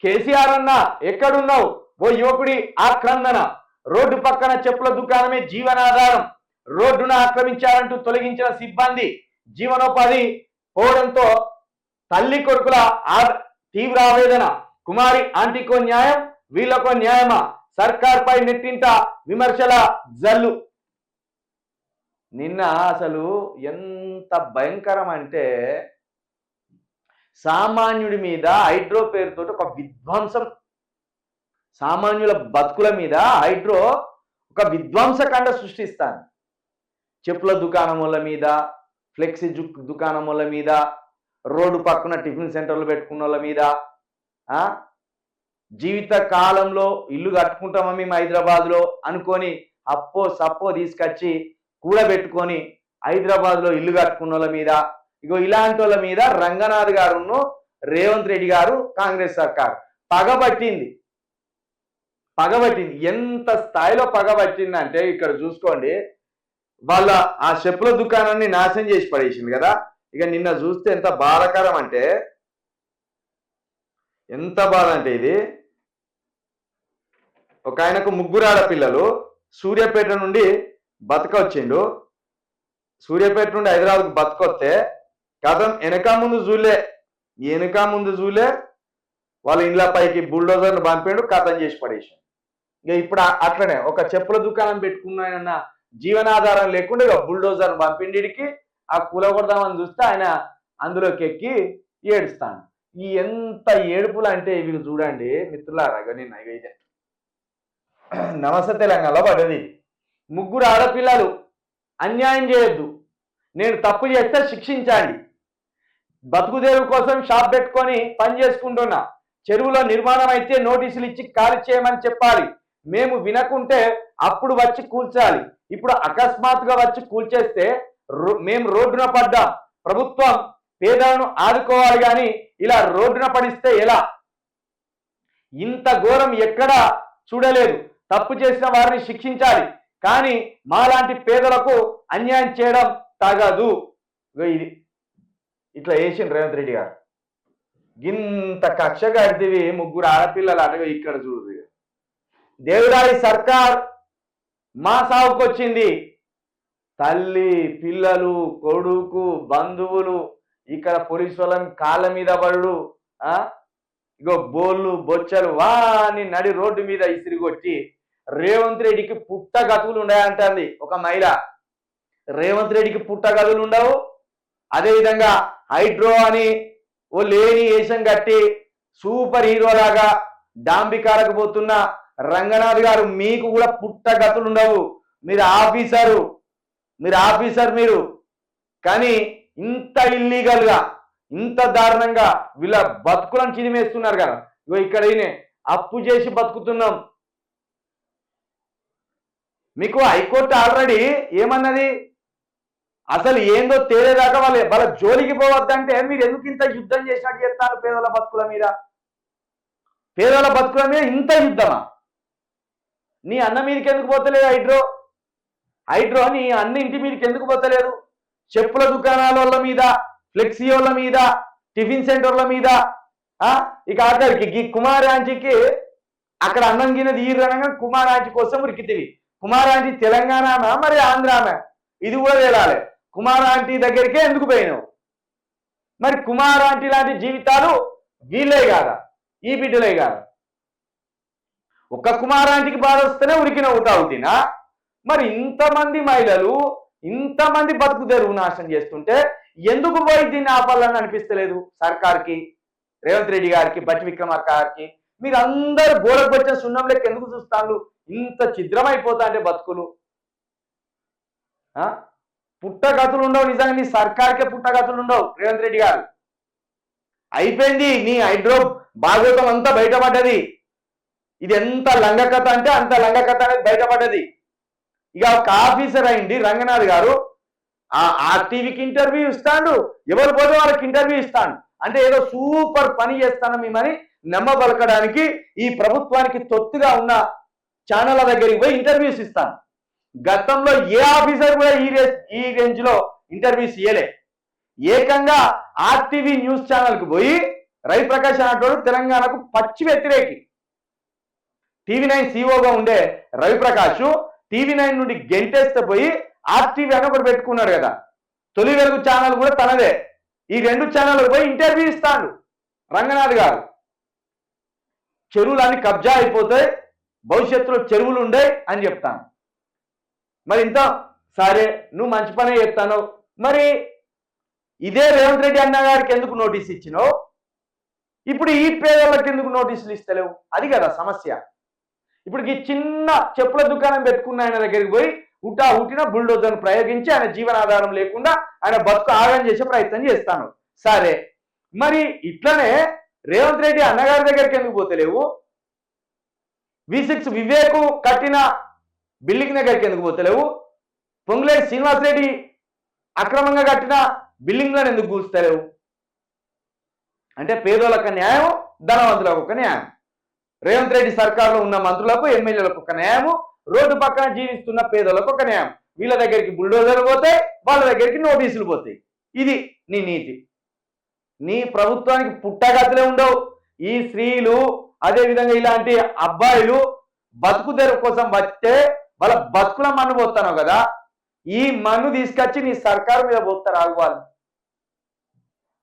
కేసీఆర్ అన్న ఎక్కడున్నావు? ఓ యువకుడి ఆక్రందన. రోడ్డు పక్కన చెప్పుల దుకాణమే జీవనాధారం. రోడ్డును ఆక్రమించారంటూ తొలగించిన సిబ్బంది జీవనోపాధి పోవడంతో తల్లి కొడుకుల తీవ్ర ఆవేదన. కుమారి ఆంటీకో న్యాయం, వీళ్ళకో న్యాయమా? సర్కార్పై నెట్టింట విమర్శల జల్లు. నిన్న అసలు ఎంత భయంకరం అంటే, సామాన్యుడి మీద హైడ్రో పేరుతో ఒక విధ్వంసం, సామాన్యుల బతుకుల మీద హైడ్రో ఒక విధ్వంసకాండ సృష్టిస్తాను. చెప్పుల దుకాణముల మీద, ఫ్లెక్సీ దుకాణముల మీద, రోడ్డు పక్కన టిఫిన్ సెంటర్లు పెట్టుకున్న వాళ్ళ మీద, జీవిత కాలంలో ఇల్లు కట్టుకుంటామా మేము హైదరాబాద్లో అనుకొని అప్పో సప్పో తీసుకొచ్చి కూడబెట్టుకొని హైదరాబాద్లో ఇల్లు కట్టుకున్న వాళ్ళ మీద, ఇగో ఇలాంటి వాళ్ళ మీద రంగనాథ్ గారును రేవంత్ రెడ్డి గారు కాంగ్రెస్ సర్కార్ పగబట్టింది. ఎంత స్థాయిలో పగబట్టిందంటే ఇక్కడ చూసుకోండి, వాళ్ళ ఆ చెప్పుల దుకాణాన్ని నాశనం చేసి పడేసింది కదా. ఇక నిన్న చూస్తే ఎంత బాధాకరం అంటే, ఎంత బాధ అంటే, ఇది ఒక ఆయనకు 3 ఆడపిల్లలు, సూర్యాపేట నుండి బతకొచ్చిండు. సూర్యాపేట నుండి హైదరాబాద్కు బతకొస్తే కథం వెనక ముందు జూలే వాళ్ళ ఇండ్ల పైకి బుల్డోజర్ను పంపాడు, కథం చేసి పడేసాడు. ఇక ఇప్పుడు అట్లనే ఒక చెప్పుల దుకాణం పెట్టుకున్న జీవనాధారం లేకుండా ఇక బుల్డోజర్ను పంపిండికి ఆ కూలగొడదామని చూస్తే ఆయన అందులోకి ఎక్కి ఏడుస్తాను. ఈ ఎంత ఏడుపులు అంటే ఇవి చూడండి మిత్రులారా. నిన్న ఇదే నమస్తే తెలంగాణలో పడ్డది. 3 ఆడపిల్లలు, అన్యాయం చేయొద్దు, నేను తప్పు చేస్తే శిక్షించండి. బతుకుదేరు కోసం షాప్ పెట్టుకొని పని చేసుకుంటున్నా. చెరువులో నిర్మాణం అయితే నోటీసులు ఇచ్చి ఖాళీ చేయమని చెప్పాలి. మేము వినకుంటే అప్పుడు వచ్చి కూల్చాలి. ఇప్పుడు అకస్మాత్తుగా వచ్చి కూల్చేస్తే మేము రోడ్డున పడ్డాం. ప్రభుత్వం పేదలను ఆదుకోవాలి కానీ ఇలా రోడ్డున పడిస్తే ఎలా? ఇంత ఘోరం ఎక్కడా చూడలేదు. తప్పు చేసిన వారిని శిక్షించాలి, కానీ మాలాంటి పేదలకు అన్యాయం చేయడం తగదు. ఇది ఇట్లా వేసిండు రేవంత్ రెడ్డి గారు. ఇంత కక్ష కడితేవి 3 ఆడపిల్లలు అటగా ఇక్కడ చూడు. దేవుడారి సర్కార్ మా సాగుకొచ్చింది. తల్లి, పిల్లలు, కొడుకు, బంధువులు ఇక్కడ పోలీసు వాళ్ళని కాళ్ళ మీద పడు, ఇగో బోళ్ళు బొచ్చలు వాని నడి రోడ్డు మీద ఇసిరిగొట్టి రేవంత్ రెడ్డికి పుట్టగతులు ఉన్నాయంటుంది ఒక మహిళ. రేవంత్ రెడ్డికి పుట్టగతులు ఉండవు. అదేవిధంగా హైడ్రో అని ఓ లేని వేషం కట్టి సూపర్ హీరోలాగా డాంబికాలకు పోతున్న రంగనాథ్ గారు మీకు కూడా పుట్టగతులు ఉండవు. మీరు ఆఫీసర్ మీరు. కానీ ఇంత ఇల్లీగల్గా, ఇంత దారుణంగా వీళ్ళ బతుకులను చినిమేస్తున్నారు కదా. ఇగో ఇక్కడ అప్పు చేసి బతుకుతున్నాం. మీకు హైకోర్టు ఆల్రెడీ ఏమన్నది? అసలు ఏందో తేలేదాకా వాళ్ళ జోలికి పోవద్దంటే మీరు ఎందుకు ఇంత యుద్ధం చేసినట్టు చేస్తారు పేదల బతుకుల మీద? ఇంత యుద్ధమా? నీ అన్న మీదకి ఎందుకు పోతలేదు హైడ్రో నీ అన్న ఇంటి మీదకి ఎందుకు పోతలేదు? చెప్పుల దుకాణాల మీద, ఫ్లెక్సీ వాళ్ళ మీద, టిఫిన్ సెంటర్ల మీద, ఇక ఆఖరికి కుమారాంటీకి అక్కడ అన్నం గిన్నెది ఈరనగా కుమారాంటీ కోసం ఉరికితివి. కుమారాంటీ తెలంగాణ మరి ఆంధ్రామే? ఇది కూడా తేలాలి. కుమారాంటీ దగ్గరికే ఎందుకు పోయినావు? మరి కుమారాంటీ లాంటి జీవితాలు వీళ్ళే కాదా, ఈ బిడ్డలే కాదా? ఒక్క కుమారాంటీకి బాధ వస్తేనే ఉరికిన అవుతావుతినా? మరి ఇంతమంది మహిళలు, ఇంతమంది బతుకు తెరువు నాశనం చేస్తుంటే ఎందుకు పోయి దీన్ని ఆపాలని అనిపిస్తలేదు సర్కార్కి, రేవంత్ రెడ్డి గారికి, బట్టి విక్రమార్క గారికి? మీరు అందరు గోడకు వచ్చిన సున్నం లెక్క ఎందుకు చూస్తాను? ఇంత ఛిద్రమైపోతా అంటే బతుకులు. పుట్టగతులు ఉండవు. నిజంగా నీ సర్కార్కే పుట్టగతులు ఉండవు రేవంత్ రెడ్డి గారు. అయిపోయింది నీ హైడ్రో భాగవతం అంతా బయటపడ్డది. ఇది ఎంత లంగకథ అంటే అంత లంగకథ అనేది బయటపడ్డది. ఇక ఒక ఆఫీసర్ అయింది రంగనాథ్ గారు, ఆ టీవీకి ఇంటర్వ్యూ ఇస్తాడు, ఎవరు పోతే వాళ్ళకి ఇంటర్వ్యూ ఇస్తాడు. అంటే ఏదో సూపర్ పని చేస్తాను మేమని నమ్మబలకడానికి ఈ ప్రభుత్వానికి తొత్తుగా ఉన్న ఛానళ్ళ దగ్గరికి పోయి ఇంటర్వ్యూస్ ఇస్తాను. గతంలో ఏ ఆఫీసర్ కూడా ఈ రేంజ్ లో ఇంటర్వ్యూస్ ఇయ్యలే. ఏకంగా ఆర్టీవీ న్యూస్ ఛానల్కి పోయి రవిప్రకాష్ అనేటోడు తెలంగాణకు పచ్చి వ్యతిరేకి. టీవీ9 సీఓగా ఉండే రవిప్రకాష్ టీవీ9 నుండి గెంటేస్తే పోయి ఆర్టీవీ అని ఒకటి పెట్టుకున్నాడు కదా, తొలి వెలుగు ఛానల్ కూడా తనదే. ఈ 2 ఛానళ్ళకు పోయి ఇంటర్వ్యూ ఇస్తాడు రంగనాథ్ గారు. చెరువులన్నీ కబ్జా అయిపోతాయి, భవిష్యత్తులో చెరువులు ఉండే అని చెప్తాను. మరి ఇంత సరే, నువ్వు మంచి పనే చెప్తాను. మరి ఇదే రేవంత్ రెడ్డి అన్న గారికి ఎందుకు నోటీస్ ఇచ్చినావు? ఇప్పుడు ఈ పేదలకు ఎందుకు నోటీసులు ఇస్తలేవు? అది కదా సమస్య. ఇప్పుడు ఈ చిన్న చెప్పుల దుకాణం పెట్టుకున్న ఆయన దగ్గరికి పోయి హుటిన బుల్డోజర్ ప్రయోగించి ఆయన జీవనాధారం లేకుండా ఆయన బతుకు ఆగం చేసే ప్రయత్నం చేస్తాను. సరే, మరి ఇట్లనే రేవంత్ రెడ్డి అన్నగారి దగ్గరికి ఎందుకు పోతలేవు? V6 వివేకు కట్టిన బిల్డింగ్ దగ్గరికి ఎందుకు పోతలేవు? పొంగులేటి శ్రీనివాసరెడ్డి అక్రమంగా కట్టిన బిల్డింగ్లను ఎందుకు కూస్తలేవు? అంటే పేదోళ్ళకు న్యాయం, ధనవంతులకు ఒక న్యాయం. రేవంత్ రెడ్డి సర్కారులో ఉన్న మంత్రులకు, ఎమ్మెల్యేలకు ఒక న్యాయము, రోడ్డు పక్కన జీవిస్తున్న పేదలకు ఒక న్యాయం. వీళ్ళ దగ్గరికి బుల్డోజర్లు పోతాయి, వాళ్ళ దగ్గరికి నోటీసులు పోతాయి. ఇది నీ నీతి. నీ ప్రభుత్వానికి పుట్టగతులే ఉండవు. ఈ స్త్రీలు అదేవిధంగా ఇలాంటి అబ్బాయిలు బతుకు తెరువు కోసం వస్తే వాళ్ళ బతుకుల మన్ను పోతాను కదా, ఈ మన్ను తీసుకొచ్చి నీ సర్కారు మీద పోతారు ఆగువాలి.